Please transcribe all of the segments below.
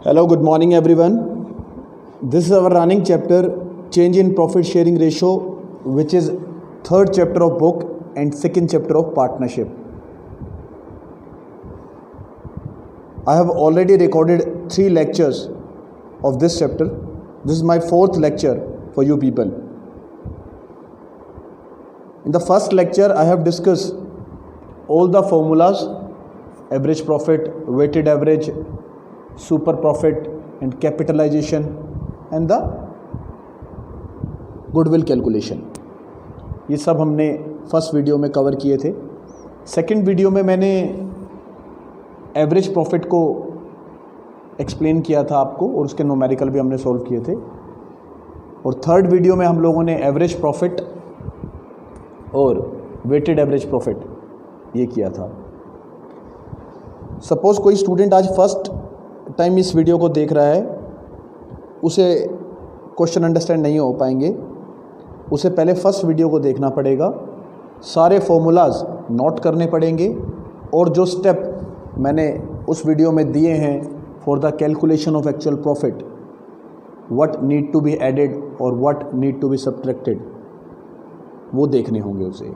Hello, good morning everyone. This is our running chapter, change in profit sharing ratio, which is third chapter of book and second chapter of partnership. I have already recorded 3 lectures of this chapter. This is my 4th lecture for you people. In the first lecture, I have discussed all the formulas: average profit, weighted average, super profit and capitalization and the goodwill calculation. ये सब हमने first video में cover किए थे. Second video में मैंने average profit को explain किया था आपको और उसके न्यूमेरिकल भी हमने सॉल्व किए थे. और थर्ड वीडियो में हम लोगों ने एवरेज प्रॉफिट और वेटेड एवरेज प्रॉफिट ये किया था. सपोज़ कोई स्टूडेंट आज फर्स्ट टाइम इस वीडियो को देख रहा है, उसे क्वेश्चन अंडरस्टैंड नहीं हो पाएंगे. उसे पहले फर्स्ट वीडियो को देखना पड़ेगा, सारे फॉर्मूलाज नोट करने पड़ेंगे और जो स्टेप मैंने उस वीडियो में दिए हैं for the calculation of actual profit, what need to be added और what need to be subtracted, वो देखने होंगे उसे.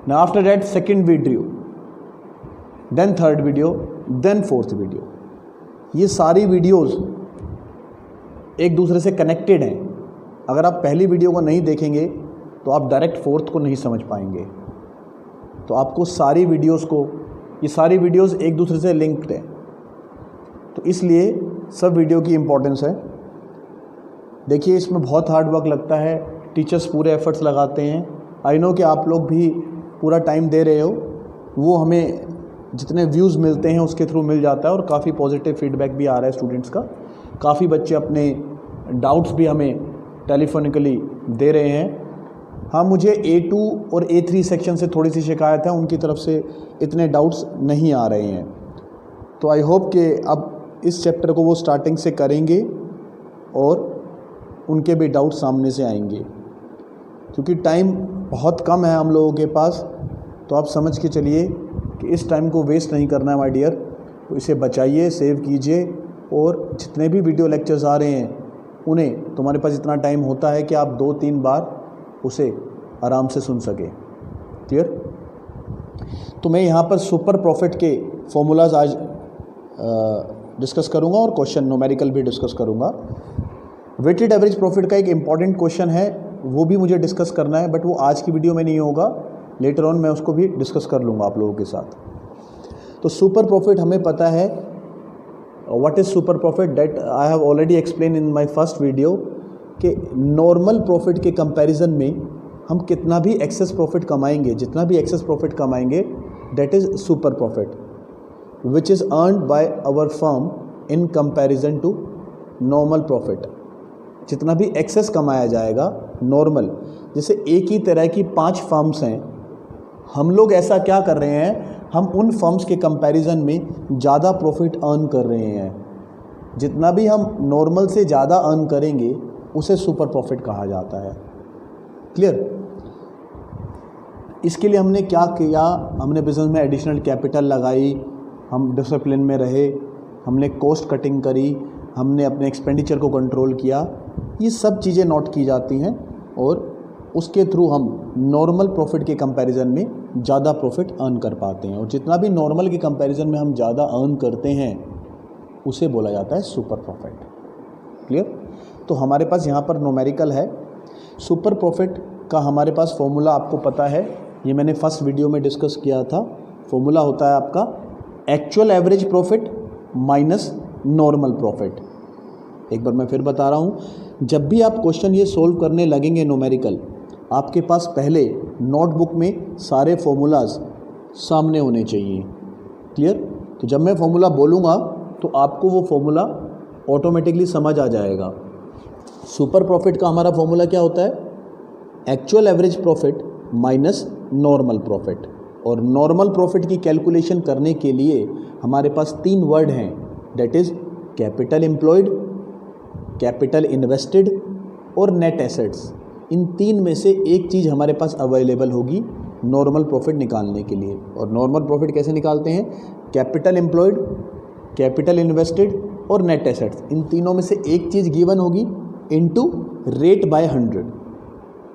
Now after that second video, then third video, then fourth video. ये सारी वीडियोस एक दूसरे से कनेक्टेड हैं. अगर आप पहली वीडियो को नहीं देखेंगे तो आप डायरेक्ट फोर्थ को नहीं समझ पाएंगे. तो आपको सारी वीडियोस को, ये सारी वीडियोस एक दूसरे से लिंक्ड हैं, तो इसलिए सब वीडियो की इम्पोर्टेंस है. देखिए, इसमें बहुत हार्ड वर्क लगता है, टीचर्स पूरे एफर्ट्स लगाते हैं. आई नो कि आप लोग भी पूरा टाइम दे रहे हो, वो हमें जितने व्यूज़ मिलते हैं उसके थ्रू मिल जाता है और काफ़ी पॉजिटिव फीडबैक भी आ रहा है स्टूडेंट्स का. काफ़ी बच्चे अपने डाउट्स भी हमें टेलीफोनिकली दे रहे हैं. हाँ, मुझे A2 और A3 सेक्शन से थोड़ी सी शिकायत है, उनकी तरफ से इतने डाउट्स नहीं आ रहे हैं. तो आई होप कि अब इस चैप्टर को वो स्टार्टिंग से करेंगे और उनके भी डाउट सामने से आएंगे. क्योंकि टाइम बहुत कम है हम लोगों के पास, तो आप समझ के चलिए कि इस टाइम को वेस्ट नहीं करना है माय डियर. तो इसे बचाइए, सेव कीजिए और जितने भी वीडियो लेक्चर्स आ रहे हैं उन्हें, तुम्हारे पास इतना टाइम होता है कि आप 2-3 बार उसे आराम से सुन सकें. क्लियर? तो मैं यहाँ पर सुपर प्रॉफिट के फॉर्मूलाज आज डिस्कस करूँगा और क्वेश्चन न्यूमेरिकल भी डिस्कस करूँगा. वेटेड एवरेज प्रॉफिट का एक इम्पॉर्टेंट क्वेश्चन है, वो भी मुझे डिस्कस करना है, बट वो आज की वीडियो में नहीं होगा. लेटर ऑन मैं उसको भी डिस्कस कर लूँगा आप लोगों के साथ. तो सुपर प्रॉफिट हमें पता है. What is super profit, that I have already explain in my first video कि नॉर्मल प्रॉफिट के कंपैरिजन में हम कितना भी एक्सेस प्रॉफिट कमाएंगे, जितना भी एक्सेस प्रॉफिट कमाएंगे, that is super profit which is earned by our firm in comparison to normal profit. जितना भी एक्सेस कमाया जाएगा नॉर्मल, जैसे एक ही तरह की 5 फर्म्स हैं, हम लोग ऐसा क्या कर रहे हैं, हम उन फर्म्स के कंपैरिजन में ज़्यादा प्रॉफिट अर्न कर रहे हैं. जितना भी हम नॉर्मल से ज़्यादा अर्न करेंगे उसे सुपर प्रॉफिट कहा जाता है. क्लियर? इसके लिए हमने क्या किया, हमने बिजनेस में एडिशनल कैपिटल लगाई, हम डिसिप्लिन में रहे, हमने कॉस्ट कटिंग करी, हमने अपने एक्सपेंडिचर को कंट्रोल किया. ये सब चीज़ें नोट की जाती हैं और उसके थ्रू हम नॉर्मल प्रॉफिट के कंपैरिजन में ज़्यादा प्रॉफिट अर्न कर पाते हैं. और जितना भी नॉर्मल के कंपैरिजन में हम ज़्यादा अर्न करते हैं उसे बोला जाता है सुपर प्रॉफिट. क्लियर? तो हमारे पास यहाँ पर न्यूमेरिकल है. सुपर प्रॉफिट का हमारे पास फॉर्मूला आपको पता है, ये मैंने फर्स्ट वीडियो में डिस्कस किया था. फॉर्मूला होता है आपका actual average profit minus normal profit. एक बार मैं फिर बता रहा हूँ, जब भी आप क्वेश्चन ये सोल्व करने लगेंगे न्यूमेरिकल, आपके पास पहले नोटबुक में सारे फॉर्मूलाज सामने होने चाहिए. क्लियर? तो जब मैं फॉर्मूला बोलूँगा तो आपको वो फॉर्मूला ऑटोमेटिकली समझ आ जाएगा. सुपर प्रॉफिट का हमारा फॉर्मूला क्या होता है? Actual average profit minus normal profit. और नॉर्मल प्रॉफिट की कैलकुलेशन करने के लिए हमारे पास 3 वर्ड हैं, that is capital employed, capital invested और नेट एसेट्स. इन 3 में से एक चीज़ हमारे पास अवेलेबल होगी नॉर्मल प्रॉफिट निकालने के लिए. और नॉर्मल प्रॉफिट कैसे निकालते हैं? कैपिटल एम्प्लॉयड, कैपिटल इन्वेस्टेड और नेट एसेट्स, इन तीनों में से एक चीज़ गिवन होगी into rate by 100,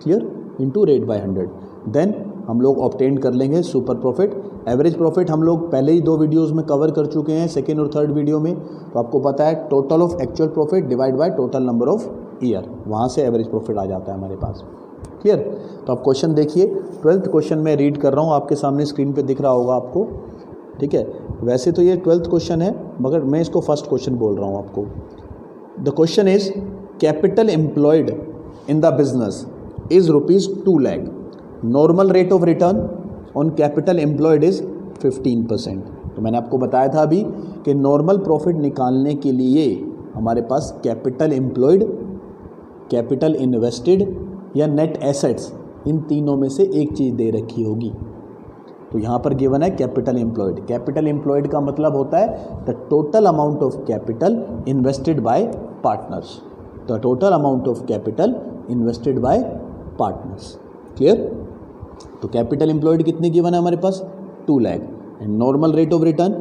clear, into rate by 100, then हम लोग ऑब्टेन कर लेंगे सुपर प्रॉफिट। एवरेज प्रॉफिट हम लोग पहले ही 2 वीडियोस में कवर कर चुके हैं, सेकेंड और थर्ड वीडियो में, तो आपको पता है total of actual profit divide by total number of year, वहाँ से एवरेज प्रॉफिट आ जाता है हमारे पास, क्लियर। तो आप क्वेश्चन देखिए, 12th क्वेश्चन मैं रीड कर रहा हूँ, आपके सामने स्क्रीन पे दिख रहा होगा आपको, ठीक है। वैसे तो ये 12th क्वेश्चन है, मगर मैं इसको फर्स्ट क्वेश्चन बोल रहा हूँ आपको। The question is capital employed in the business is ₹2 lakh, normal rate of return on capital employed is 15%। तो मैंने आपको बताया था अभी कि नॉर्मल प्रॉफिट निकालने के लिए हमारे पास कैपिटल एम्प्लॉयड, कैपिटल इन्वेस्टेड या नेट एसेट्स, इन तीनों में से एक चीज़ दे रखी होगी। तो यहाँ पर गिवन है कैपिटल एम्प्लॉयड। कैपिटल एम्प्लॉयड का मतलब होता है the total amount of capital invested bye partners, the total amount of capital invested bye partners, clear. तो कैपिटल एम्प्लॉयड कितने गिवन है हमारे पास 2 lakh and normal rate of return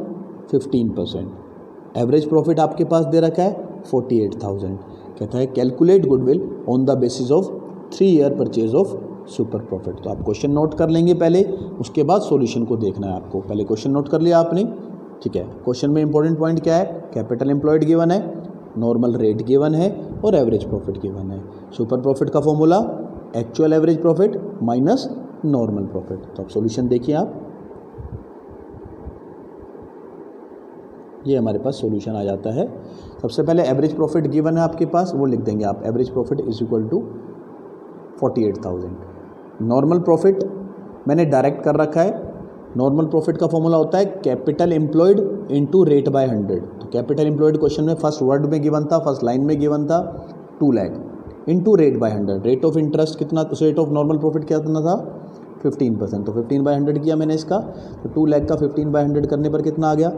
15%। Average profit आपके पास दे रखा है 48,000। कहता है calculate goodwill on the basis of 3 year purchase of super profit. तो आप क्वेश्चन नोट कर लेंगे पहले, उसके बाद सॉल्यूशन को देखना है आपको। पहले क्वेश्चन नोट कर लिया आपने, ठीक है। क्वेश्चन में इंपॉर्टेंट पॉइंट क्या है, कैपिटल एम्प्लॉयड गिवन है, नॉर्मल रेट गिवन है और एवरेज प्रॉफिट गिवन है। सुपर प्रॉफिट का formula actual average profit minus normal profit. तो आप सॉल्यूशन देखिए आप, ये हमारे पास सॉल्यूशन आ जाता है। सबसे पहले एवरेज प्रॉफिट गिवन है आपके पास, वो लिख देंगे आप, average profit is equal to 48,000। Normal profit मैंने डायरेक्ट कर रखा है, नॉर्मल प्रॉफिट का फॉर्मूला होता है capital employed into rate by 100। तो कैपिटल एम्प्लॉयड क्वेश्चन में फर्स्ट वर्ड में गिवन था, फर्स्ट लाइन में गिवन था 2 lakh into rate by 100। Rate of interest कितना, रेट ऑफ नॉर्मल प्रॉफिट क्या कितना था 15%, तो 15/100 किया मैंने इसका, तो 2 lakh का 15/100 करने पर कितना आ गया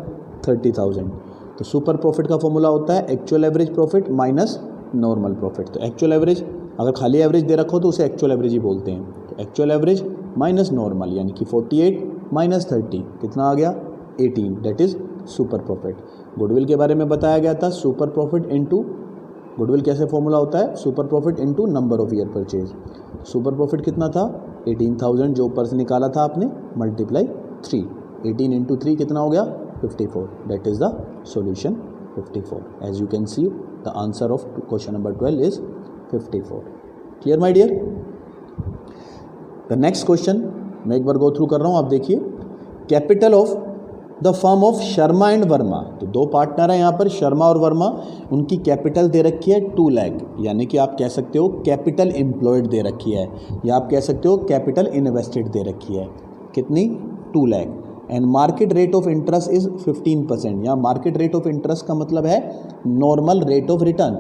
30,000। तो सुपर प्रॉफिट का फॉर्मूला होता है actual average profit minus normal profit. तो एक्चुअल एवरेज, अगर खाली एवरेज दे रखो तो उसे एक्चुअल एवरेज ही बोलते हैं। तो एक्चुअल एवरेज माइनस नॉर्मल, यानी कि 48 माइनस 30 कितना आ गया 18, that is super profit. Goodwill के बारे में बताया गया था, सुपर प्रॉफिट इनटू गुडविल कैसे फॉर्मूला होता है, super profit into number of year purchase. Super profit कितना था 18,000, जो ऊपर से निकाला था आपने, मल्टीप्लाई 3, 18 इंटू 3 कितना हो गया 54, that is the solution 54। As you can see the answer of question number 12 is 54। Clear my dear. The next question मैं एक बार गो थ्रू कर रहा हूँ, आप देखिए। Capital of the firm of Sharma and Verma, तो 2 पार्टनर हैं यहाँ पर, शर्मा और वर्मा, उनकी कैपिटल दे रखी है 2 lakh, यानी कि आप कह सकते हो कैपिटल एम्प्लॉयड दे रखी है, या आप कह सकते हो कैपिटल इन्वेस्टेड दे रखी है, कितनी 2 lakh। And market rate of interest is 15%। यहाँ मार्केट रेट ऑफ इंटरेस्ट का मतलब है normal rate of return,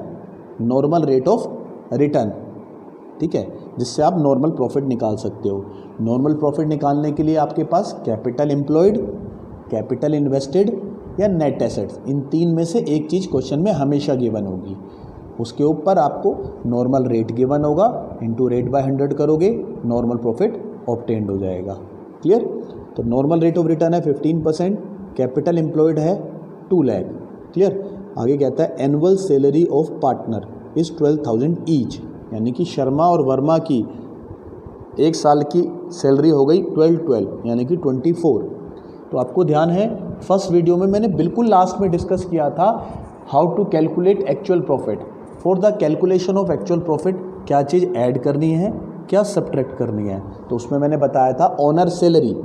normal rate of return, ठीक है, जिससे आप नॉर्मल प्रॉफिट निकाल सकते हो। नॉर्मल प्रॉफिट निकालने के लिए आपके पास कैपिटल एम्प्लॉयड, कैपिटल इन्वेस्टेड या नेट एसेट्स, इन 3 में से एक चीज़ क्वेश्चन में हमेशा गिवन होगी। उसके ऊपर आपको नॉर्मल रेट गिवन होगा, इनटू रेट बाय 100 करोगे, नॉर्मल प्रॉफिट ऑब्टेन्ड हो जाएगा। क्लियर। तो नॉर्मल रेट ऑफ रिटर्न है 15%, कैपिटल एम्प्लॉयड है 2 lakh। क्लियर। आगे कहता है annual salary of partner is 12,000 each, यानी कि शर्मा और वर्मा की एक साल की सैलरी हो गई 12 यानी कि 24। तो आपको ध्यान है फर्स्ट वीडियो में मैंने बिल्कुल लास्ट में डिस्कस किया था how to calculate actual profit. For the calculation of actual profit क्या चीज़ ऐड करनी है, क्या सब्ट्रैक्ट करनी है। तो उसमें मैंने बताया था owner salary,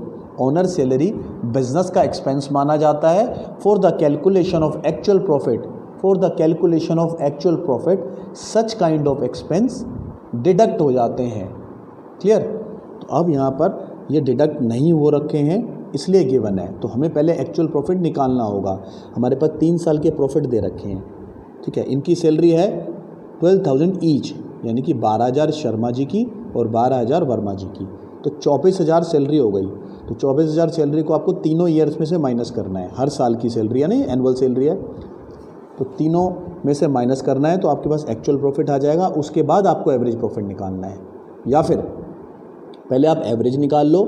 owner salary business का एक्सपेंस माना जाता है। For the calculation of actual profit, for the calculation of actual profit such kind of expense deduct हो जाते हैं। क्लियर। तो अब यहाँ पर ये डिडक्ट नहीं हो रखे हैं इसलिए गिवन है, तो हमें पहले एक्चुअल प्रॉफिट निकालना होगा। हमारे पास 3 साल के प्रॉफिट दे रखे हैं, ठीक है। इनकी सैलरी है 12,000 ईच, यानी कि 12,000 शर्मा जी की और 12,000 वर्मा जी की, तो 24,000 सैलरी हो गई। तो 24,000 सैलरी को आपको तीनों ईयर्स में से माइनस करना है, हर साल की सैलरी है, नहीं एनुअल सैलरी है, तो तीनों में से माइनस करना है, तो आपके पास एक्चुअल प्रॉफिट आ जाएगा। उसके बाद आपको एवरेज प्रॉफिट निकालना है, या फिर पहले आप एवरेज निकाल लो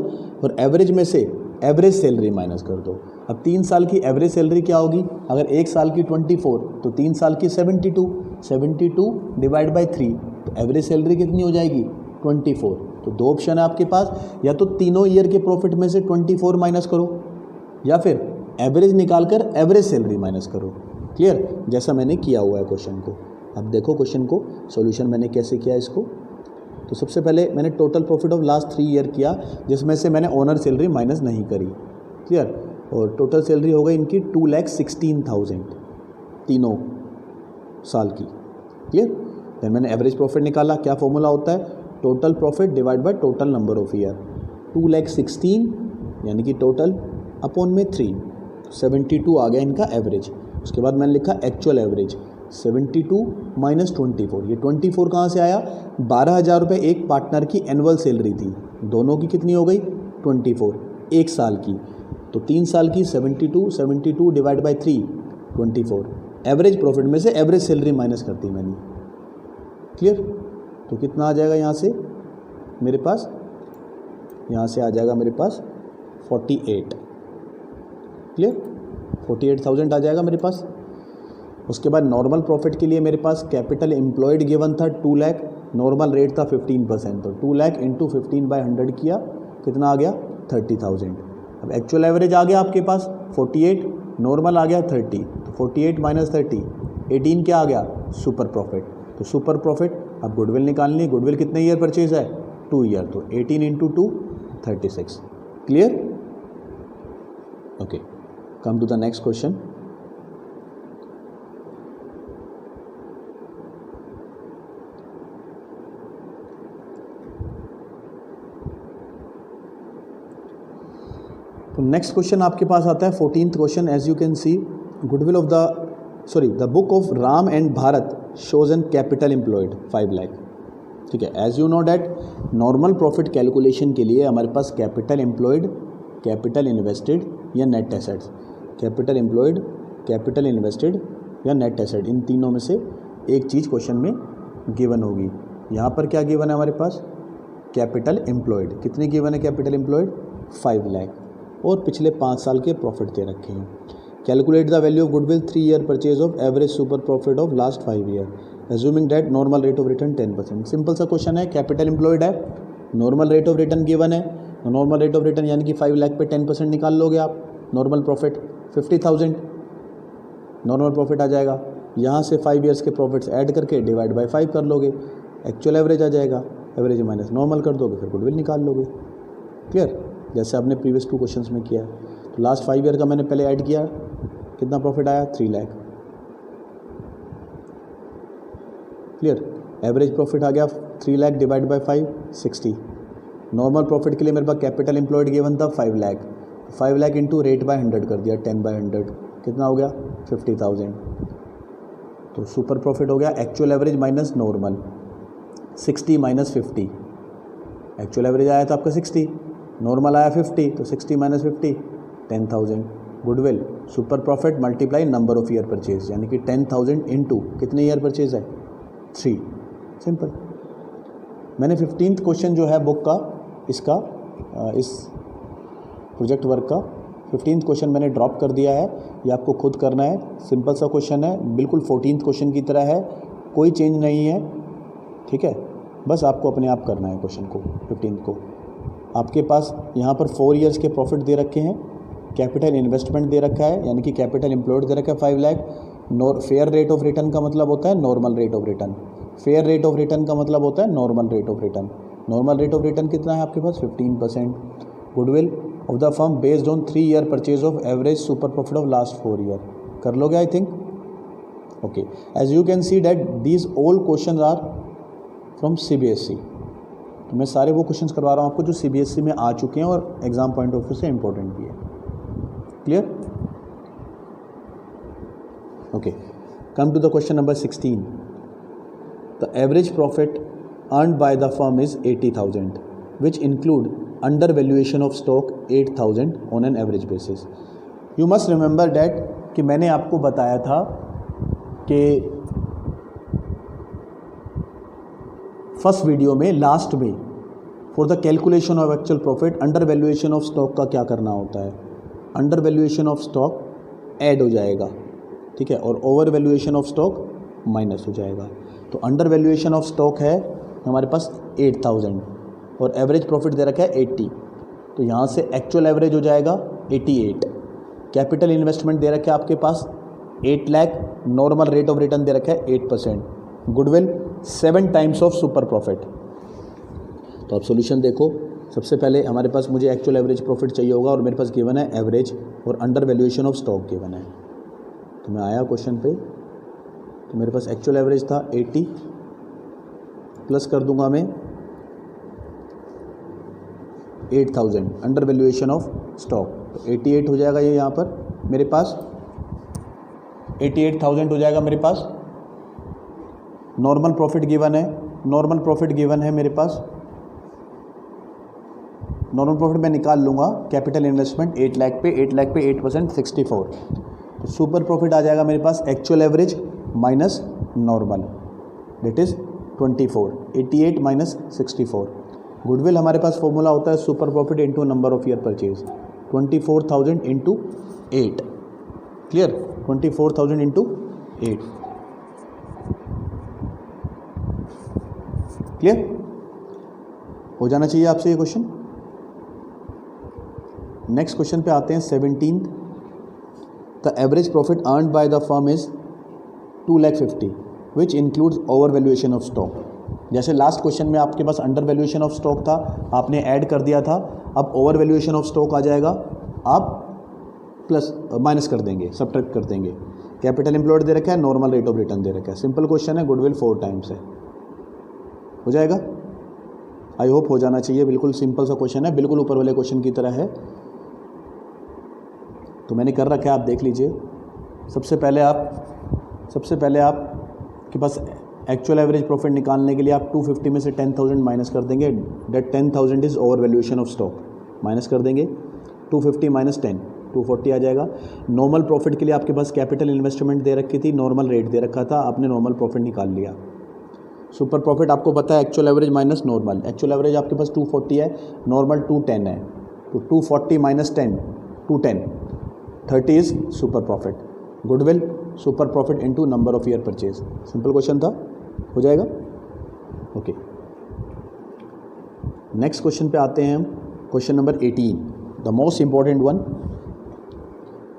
और एवरेज में से एवरेज सैलरी माइनस कर दो। अब 3 साल की एवरेज सैलरी क्या होगी? अगर 1 साल की 24 तो 3 साल की 72 डिवाइड बाई 3, तो एवरेज सैलरी कितनी हो जाएगी? 24। तो दो ऑप्शन है आपके पास, या तो तीनों ईयर के प्रॉफिट में से 24 माइनस करो, या फिर एवरेज निकाल कर एवरेज सैलरी माइनस करो। क्लियर? जैसा मैंने किया हुआ है क्वेश्चन को। अब देखो क्वेश्चन को, सॉल्यूशन मैंने कैसे किया इसको। तो सबसे पहले मैंने total profit of last 3 year किया, जिसमें से मैंने ओनर सैलरी माइनस नहीं करी। क्लियर? और टोटल सैलरी हो गई इनकी 2,16,000 तीनों साल की। क्लियर? देन मैंने एवरेज प्रॉफिट निकाला। क्या फॉर्मूला होता है? Total profit divide by total number of year. 2,16,000 यानी कि टोटल अपॉन में 3, 72 आ गया इनका एवरेज। उसके बाद मैंने लिखा एक्चुअल एवरेज 72 माइनस 24। ये 24 कहाँ से आया? 12,000 रुपये एक पार्टनर की एनुअल सैलरी थी, दोनों की कितनी हो गई? 24 एक साल की। तो 3 साल की 72 डिवाइड बाई 3 24। एवरेज प्रॉफिट में से एवरेज सैलरी माइनस कर दी मैंने। क्लियर? तो कितना आ जाएगा यहाँ से मेरे पास? यहाँ से आ जाएगा मेरे पास 48। क्लियर? 48,000 आ जाएगा मेरे पास। उसके बाद नॉर्मल प्रॉफिट के लिए मेरे पास कैपिटल एम्प्लॉयड गिवन था 2 लाख, नॉर्मल रेट था 15%, तो 2 लाख इंटू 15/100 किया, कितना आ गया? 30,000। अब एक्चुअल एवरेज आ गया आपके पास 48, नॉर्मल आ गया 30, तो 48 माइनस 30 18 क्या आ गया? Super profit. तो सुपर प्रॉफिट, अब गुडविल निकालनी है। गुडविल कितने ईयर परचेज है? 2 ईयर, तो 18 into 2 36। Clear? Okay, come to the next question. तो नेक्स्ट क्वेश्चन आपके पास आता है 14th question. As you can see, goodwill of the book of Ram and Bharat shows an capital employed 5 lakh. ठीक है, as you know that normal profit calculation के लिए हमारे पास कैपिटल एम्प्लॉयड, कैपिटल इन्वेस्टेड या net assets, capital employed, capital invested या net asset, इन तीनों में से एक चीज़ क्वेश्चन में गिवन होगी। यहाँ पर क्या गिवन है हमारे पास? Capital employed. कितनी गिवन है कैपिटल एम्प्लॉयड? 5 लाख, और पिछले 5 साल के प्रॉफिट दे रखे हैं। Calculate the value of goodwill 3 year purchase of average super profit of last 5 year, assuming that normal rate of return 10%। Simple सा क्वेश्चन है, कैपिटल एम्प्लॉयड है, normal rate of return given है, नॉर्मल रेट ऑफ रिटर्न यानी कि 5 लाख पे 10% निकाल लोगे आप। नॉर्मल प्रॉफिट 50,000 नॉर्मल प्रॉफिट आ जाएगा। यहाँ से 5 ईयर्स के प्रॉफिट्स ऐड करके डिवाइड बाय 5 कर लोगे, एक्चुअल एवरेज आ जाएगा। एवरेज माइनस नॉर्मल कर दोगे, फिर गुडविल निकाल लोगे। क्लियर? जैसे आपने प्रीवियस 2 क्वेश्चंस में किया। तो लास्ट 5 ईयर का मैंने पहले ऐड किया, कितना प्रॉफिट आया? 3 लाख। क्लियर? एवरेज प्रॉफिट आ गया 3 lakh divide by 5 60। Normal profit के लिए मेरे पास कैपिटल एम्प्लॉयड गिवन था 5 lakh, 5 lakh into rate by 100 कर दिया, 10/100, कितना हो गया? 50,000। तो सुपर प्रॉफिट हो गया actual average minus normal, 60 minus 50। Actual average आया था आपका 60, नॉर्मल आया 50, तो 60 minus 50 10,000। Goodwill super profit multiply number of year purchase, यानी कि 10,000 इंटू कितने ईयर परचेज है? 3। सिंपल। मैंने 15th क्वेश्चन जो है बुक का, इसका इस प्रोजेक्ट वर्क का 15th क्वेश्चन मैंने ड्रॉप कर दिया है, ये आपको खुद करना है। सिंपल सा क्वेश्चन है, बिल्कुल 14th क्वेश्चन की तरह है, कोई चेंज नहीं है। ठीक है, बस आपको अपने आप करना है क्वेश्चन को। 15th को आपके पास यहाँ पर 4 ईयर्स के प्रॉफिट दे रखे हैं, कैपिटल इन्वेस्टमेंट दे रखा है, यानी कि कैपिटल एम्प्लॉयड दे रखा है 5 lakh. Fair rate of return का मतलब होता है normal rate of return, fair rate of return का मतलब होता है normal rate of return. Normal rate of return कितना है आपके पास? 15%। Goodwill of the firm based on 3 year purchase of average super profit of last 4 year. कर लोगे I think? Okay, as you can see that these all question are from CBSE। तो मैं सारे वो क्वेश्चंस करवा रहा हूँ आपको जो CBSE में आ चुके हैं और एग्जाम पॉइंट ऑफ व्यू से इंपॉर्टेंट भी है। Clear? Okay, come to the question number 16। The average profit earned by the firm is 80,000 which include under valuation of stock 8,000 on an average basis. You must remember that कि मैंने आपको बताया था कि first video में last में for the calculation of actual profit under valuation of stock का क्या करना होता है। Under valuation of stock add हो जाएगा, ठीक है, और over valuation of stock minus हो जाएगा। तो अंडर वैल्यूएशन ऑफ स्टॉक है हमारे पास 8000 और एवरेज प्रॉफिट दे रखा है 80, तो यहाँ से एक्चुअल एवरेज हो जाएगा 88। कैपिटल इन्वेस्टमेंट दे रखा है आपके पास 8 lakh, normal rate of return दे रखा है 8%, goodwill 7 times of super profit. तो आप सॉल्यूशन देखो, सबसे पहले हमारे पास मुझे एक्चुअल एवरेज प्रॉफिट चाहिए होगा और मेरे पास गिवन है एवरेज और under valuation of stock given है। तो मैं आया क्वेश्चन पे, तो मेरे पास एक्चुअल एवरेज था 80 प्लस कर दूंगा मैं 8000 अंडर वैल्यूएशन ऑफ स्टॉक, तो 88 हो जाएगा ये यहाँ पर मेरे पास 88,000 हो जाएगा मेरे पास। नॉर्मल प्रॉफिट गिवन है, नॉर्मल प्रॉफिट गिवन है मेरे पास, नॉर्मल प्रॉफिट मैं निकाल लूँगा। कैपिटल इन्वेस्टमेंट 8 लाख पे 8% 64, तो सुपर प्रॉफिट आ जाएगा मेरे पास actual average minus normal, that is 24, 88 minus 64। Goodwill हमारे पास फॉर्मूला होता है super profit into number of year purchase, 24,000 into 8, clear, 24,000 into 8, clear हो जाना चाहिए आपसे ये क्वेश्चन। नेक्स्ट क्वेश्चन पे आते हैं 17th। The average profit earned bye the firm is 2,50,000 which includes over valuation of stock. जैसे लास्ट क्वेश्चन में आपके पास अंडर वैल्यूएशन ऑफ स्टॉक था, आपने ऐड कर दिया था, अब ओवर वैल्यूएशन ऑफ स्टॉक आ जाएगा, आप प्लस माइनस कर देंगे, सब्ट्रैक्ट कर देंगे। कैपिटल एम्प्लॉयड दे रखा है, नॉर्मल रेट ऑफ रिटर्न दे रखा है, सिंपल क्वेश्चन है, गुडविल 4 टाइम्स है, हो जाएगा। आई होप हो जाना चाहिए, बिल्कुल सिंपल सा क्वेश्चन है, बिल्कुल ऊपर वाले क्वेश्चन की तरह है। तो मैंने कर रखा है, आप देख लीजिए। सबसे पहले आपके पास एक्चुअल एवरेज प्रॉफिट निकालने के लिए आप 250 में से 10,000 माइनस कर देंगे, that 10,000 is over valuation of stock, minus कर देंगे 250 माइनस 10 240 आ जाएगा। नॉर्मल प्रॉफिट के लिए आपके पास कैपिटल इन्वेस्टमेंट दे रखी थी, नॉर्मल रेट दे रखा था, आपने नॉर्मल प्रॉफिट निकाल लिया। सुपर प्रॉफिट आपको पता है actual average minus normal, actual average आपके पास 240 है, नॉर्मल 210 है, तो 240 minus 10 210, 30 is super profit. Goodwill super profit into number of year purchase, simple question था, हो जाएगा। ओके, नेक्स्ट क्वेश्चन पे आते हैं हम, question number 18, the most important one.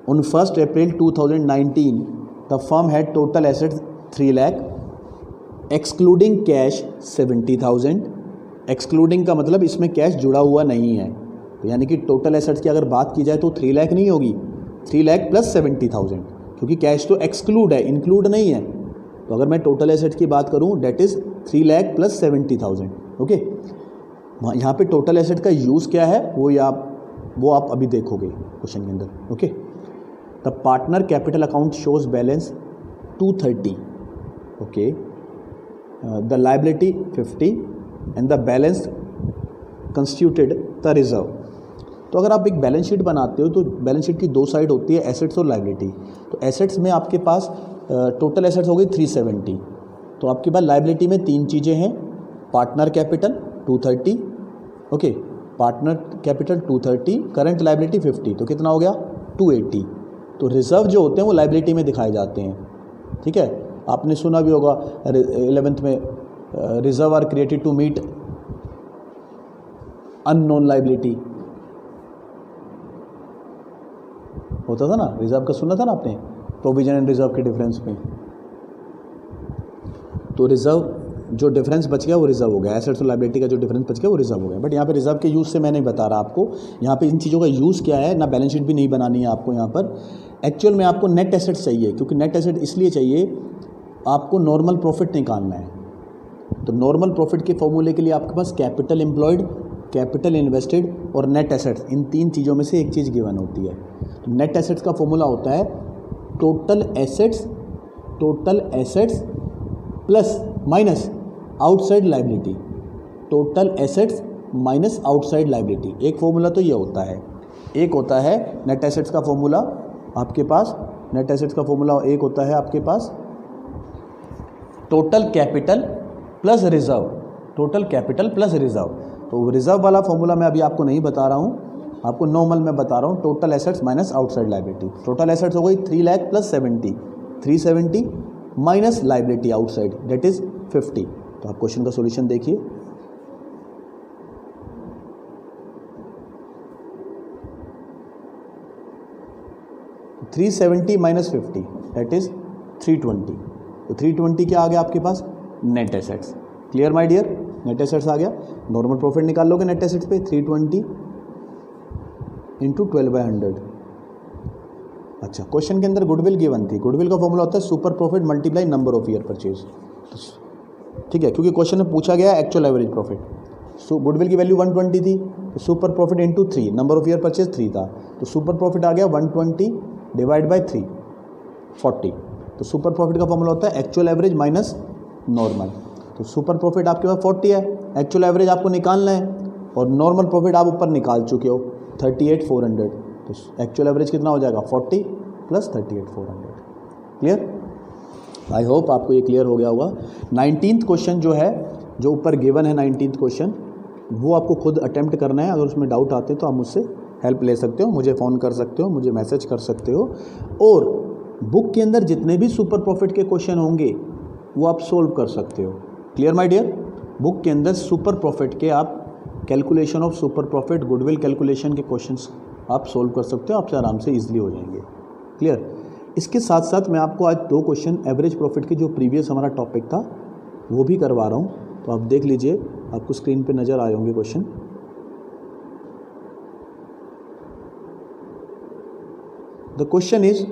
On 1 April 2019 the firm had total assets 3 lakh, excluding cash 70,000। Excluding का मतलब इसमें कैश जुड़ा हुआ नहीं है, तो यानी कि टोटल एसेट्स की अगर बात की जाए तो 3 लाख नहीं होगी, 3 लाख प्लस 70,000, क्योंकि कैश तो एक्सक्लूड है, इंक्लूड नहीं है। तो अगर मैं टोटल एसेट की बात करूं that is 3 lakh plus 70,000। Okay, यहाँ पे टोटल एसेट का यूज़ क्या है वो आप अभी देखोगे क्वेश्चन के अंदर। Okay, the partner capital account shows balance 230, okay, the liability 50 and the balance constituted the reserve. तो अगर आप एक बैलेंस शीट बनाते हो तो बैलेंस शीट की 2 साइड होती है, एसेट्स और लाइबिलिटी। तो एसेट्स में आपके पास टोटल एसेट्स हो गई 370, तो आपके पास लाइबिलिटी में 3 चीज़ें हैं, partner capital 230, okay, partner capital 230, current liability 50, तो कितना हो गया 280। तो रिजर्व जो होते हैं वो लाइबिलिटी में दिखाए जाते हैं, ठीक है। आपने सुना भी होगा 11th में, reserve are created to meet unknown liability, होता था ना, रिजर्व का सुना था ना आपने, प्रोविजन एंड रिजर्व के डिफरेंस में। तो रिजर्व जो डिफरेंस बच गया वो रिजर्व हो गया, एसेट्स और लायबिलिटी का जो डिफरेंस बच गया वो रिजर्व हो गया। बट यहाँ पे रिजर्व के यूज़ से मैं नहीं बता रहा आपको, यहाँ पे इन चीज़ों का यूज़ क्या है ना, बैलेंस शीट भी नहीं बनानी है आपको यहाँ पर। एक्चुअल में आपको नेट एसेट्स चाहिए, क्योंकि नेट एसेट इसलिए चाहिए, आपको नॉर्मल प्रॉफिट निकालना है। तो नॉर्मल प्रॉफिट के फॉर्मूले के लिए आपके पास कैपिटल एम्प्लॉयड, कैपिटल इन्वेस्टेड और नेट एसेट्स, इन 3 चीज़ों में से एक चीज़ गिवन होती है। तो नेट एसेट्स का फॉर्मूला होता है total assets plus minus outside liability, total assets minus outside liability. एक फॉर्मूला तो ये होता है, एक होता है नेट एसेट्स का फॉर्मूला आपके पास, नेट एसेट्स का फॉर्मूला एक होता है आपके पास total capital plus reserve, total capital plus reserve. तो रिजर्व वाला फॉर्मूला मैं अभी आपको नहीं बता रहा हूँ, आपको नॉर्मल मैं बता रहा हूँ, total assets minus outside liability. Total assets हो गई 3 lakh plus 70, 370 minus liability outside debt is 50। तो आप क्वेश्चन का सॉल्यूशन देखिए। $370 माइनस 50 दैट इज 320। तो 320 क्या आ गया आपके पास? Net assets. Clear my dear? Net assets आ गया। नॉर्मल प्रॉफिट निकाल लोगे नेट एसेट्स पे, 320 इंटू 12/100। अच्छा, क्वेश्चन के अंदर गुडविल गिवन थी। गुडविल का फॉर्मूला होता है super profit multiply number of year purchase. ठीक है, क्योंकि क्वेश्चन में पूछा गया एक्चुअल एवरेज प्रॉफिट। सो गुडविल की वैल्यू 120 थी, तो super profit into 3, number of year purchase 3 था, तो सुपर प्रॉफिट आ गया 120 डिवाइड बाई 3, 40। तो सुपर प्रॉफिट का फॉर्मूला होता है एक्चुअल एवरेज माइनस नॉर्मल। तो सुपर प्रॉफिट आपके पास 40 है, एक्चुअल एवरेज आपको निकालना है, और नॉर्मल प्रॉफिट आप ऊपर निकाल चुके हो 38,400। तो एक्चुअल एवरेज कितना हो जाएगा? 40 प्लस 38,400। क्लियर? आई होप आपको ये क्लियर हो गया होगा। 19th क्वेश्चन जो है, जो ऊपर गिवन है 19th क्वेश्चन, वो आपको खुद अटेम्प्ट करना है। अगर उसमें डाउट आते तो आप मुझसे हेल्प ले सकते हो, मुझे फ़ोन कर सकते हो, मुझे मैसेज कर सकते हो। और बुक के अंदर जितने भी सुपर प्रॉफिट के क्वेश्चन होंगे वो आप सोल्व कर सकते हो। Clear my dear? बुक के अंदर सुपर प्रॉफिट के आप calculation of super profit, goodwill calculation के क्वेश्चंस आप सोल्व कर सकते हो, आपसे आराम से ईजिली हो जाएंगे। क्लियर? इसके साथ साथ मैं आपको आज 2 क्वेश्चन एवरेज प्रॉफिट के जो प्रीवियस हमारा टॉपिक था वो भी करवा रहा हूँ, तो आप देख लीजिए, आपको स्क्रीन पे नज़र आए होंगे question. The question is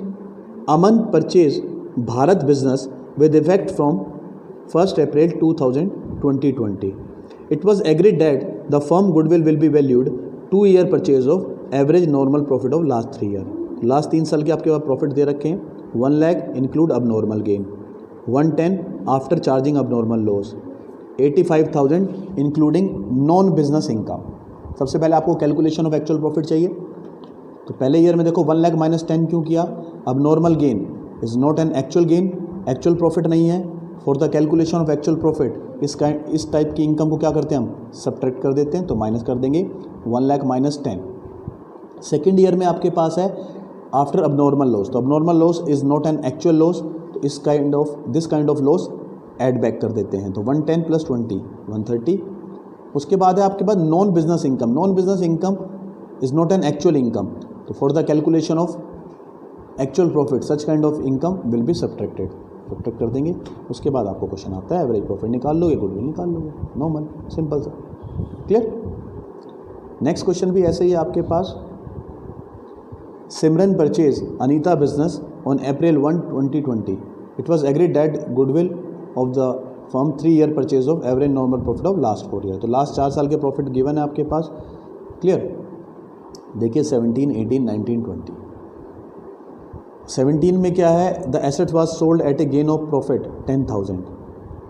Aman purchase Bharat business with effect from 1st April 2020. It was agreed that the firm goodwill will be valued 2-year purchase of average normal profit of last 3 year. Last 3 साल के आपके पास profit दे रखे हैं। 1 lakh include अब normal gain, 110 after charging अब normal loss, 85,000 including non business income. सबसे पहले आपको कैलकुलेशन ऑफ एक्चुअल प्रॉफिट चाहिए। तो पहले ईयर में देखो 1 लाख माइनस 10 क्यों किया? अब normal gain is not an actual gain, actual profit नहीं है। For the calculation of actual profit इस टाइप की इनकम को क्या करते हैं हम? सब्ट्रैक्ट कर देते हैं, तो माइनस कर देंगे 1 लाख माइनस 10। सेकेंड ईयर में आपके पास है आफ्टर अबनॉर्मल लॉस, तो abnormal loss is not an actual loss, तो this kind of loss add back कर देते हैं। तो 110 प्लस 20 130। उसके बाद है आपके पास non business income. Non business income is not an actual income, तो for the calculation of actual profit such kind of income will be subtracted, subtract कर देंगे। उसके बाद आपको क्वेश्चन आता है एवरेज प्रॉफिट निकाल लोगे, गुडविल निकाल लोगे, नॉर्मल, सिंपल सा। क्लियर? नेक्स्ट क्वेश्चन भी ऐसे ही है आपके पास। Simran purchase Anita business on April 1, 2020. It was agreed that goodwill of the firm 3-year purchase of average normal profit of last 4 year. तो लास्ट 4 साल के प्रॉफिट गिवन है आपके पास। क्लियर? देखिए 17, 18, 19, 20। 17 में क्या है? The asset was sold at A gain of profit 10,000।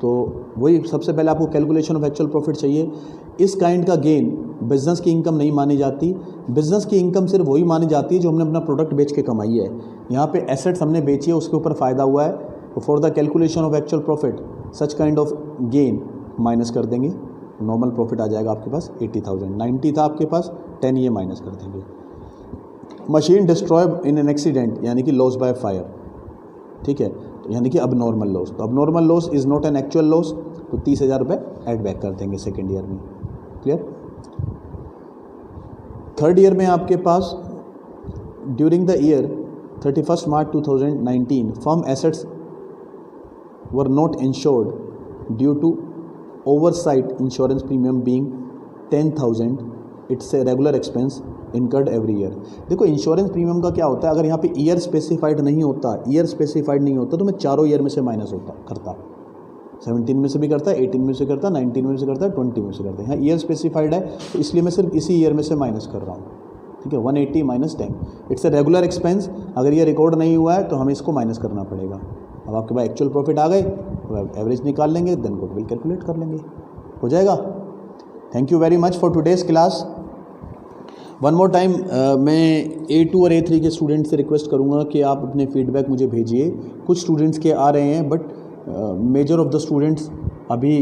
तो वही सबसे पहले आपको कैलकुलेशन ऑफ एक्चुअल प्रॉफिट चाहिए। इस काइंड का गेन बिजनेस की इनकम नहीं मानी जाती। बिजनेस की इनकम सिर्फ वही मानी जाती है जो हमने अपना प्रोडक्ट बेच के कमाई है। यहाँ पे एसेट्स हमने बेची है, उसके ऊपर फ़ायदा हुआ है, तो for the calculation of actual profit such kind of gain minus कर देंगे। नॉर्मल प्रॉफिट आ जाएगा आपके पास 80,000। 90 था आपके पास, 10 ये माइनस कर देंगे। Machine destroy in an accident यानी कि लॉस बाय फायर, ठीक है, तो यानी कि अब नॉर्मल लॉस। तो अब normal loss is not an actual loss, तो 30,000 रुपये ऐड बैक कर देंगे सेकेंड ईयर में। क्लियर? थर्ड ईयर में आपके पास during the year 31 March 2019 firm assets were not insured due to oversight insurance premium being 10,000। It's a regular expense incurred every year. देखो insurance premium का क्या होता है, अगर यहाँ पे ईयर स्पेसिफाइड नहीं होता, तो मैं चारों ईयर में से माइनस करता। 17 में से भी करता है, 18 में से करता है, 19 में से करता है, 20 में से करता है। यहाँ ईयर स्पेसिफाइड है, तो इसलिए मैं सिर्फ इसी ईयर में से माइनस कर रहा हूँ। ठीक है, 180 minus 10। It's a regular expense. अगर ये रिकॉर्ड नहीं हुआ है तो हमें इसको माइनस करना पड़ेगा। अब आपके पास एक्चुअल प्रॉफिट आ गए, एवरेज निकाल लेंगे, देन गुडविल कैलकुलेट कर लेंगे, हो जाएगा। Thank you very much for today's class. One more time मैं A2 और A3 के स्टूडेंट से रिक्वेस्ट करूँगा कि आप अपने फीडबैक मुझे भेजिए। कुछ स्टूडेंट्स के आ रहे हैं, but measure of the students अभी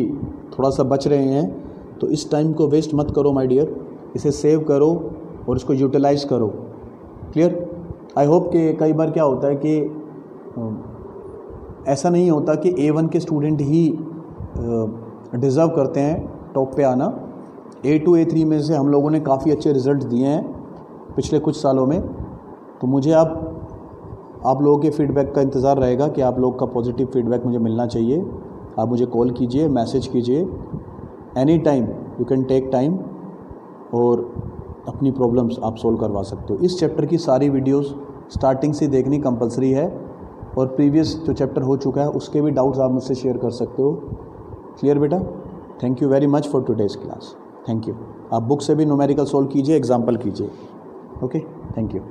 थोड़ा सा बच रहे हैं, तो इस टाइम को वेस्ट मत करो माय डियर। इसे सेव करो और इसको यूटिलाइज़ करो। क्लियर? आई होप कि कई बार क्या होता है कि ऐसा नहीं होता कि A1 के स्टूडेंट ही डिज़र्व करते हैं टॉप पे आना। A2 A3 में से हम लोगों ने काफ़ी अच्छे रिज़ल्ट दिए हैं पिछले कुछ सालों में। तो मुझे आप लोगों के फीडबैक का इंतज़ार रहेगा कि आप लोग का पॉजिटिव फीडबैक मुझे मिलना चाहिए। आप मुझे कॉल कीजिए, मैसेज कीजिए, any time you can take time और अपनी प्रॉब्लम्स आप सोल्व करवा सकते हो। इस चैप्टर की सारी वीडियोस स्टार्टिंग से देखनी कंपलसरी है और प्रीवियस जो चैप्टर हो चुका है उसके भी डाउट्स आप मुझसे शेयर कर सकते हो। क्लियर बेटा? Thank you very much for today's class. Thank you. आप बुक से भी न्यूमेरिकल सोल्व कीजिए, एग्जाम्पल कीजिए। Okay, thank you.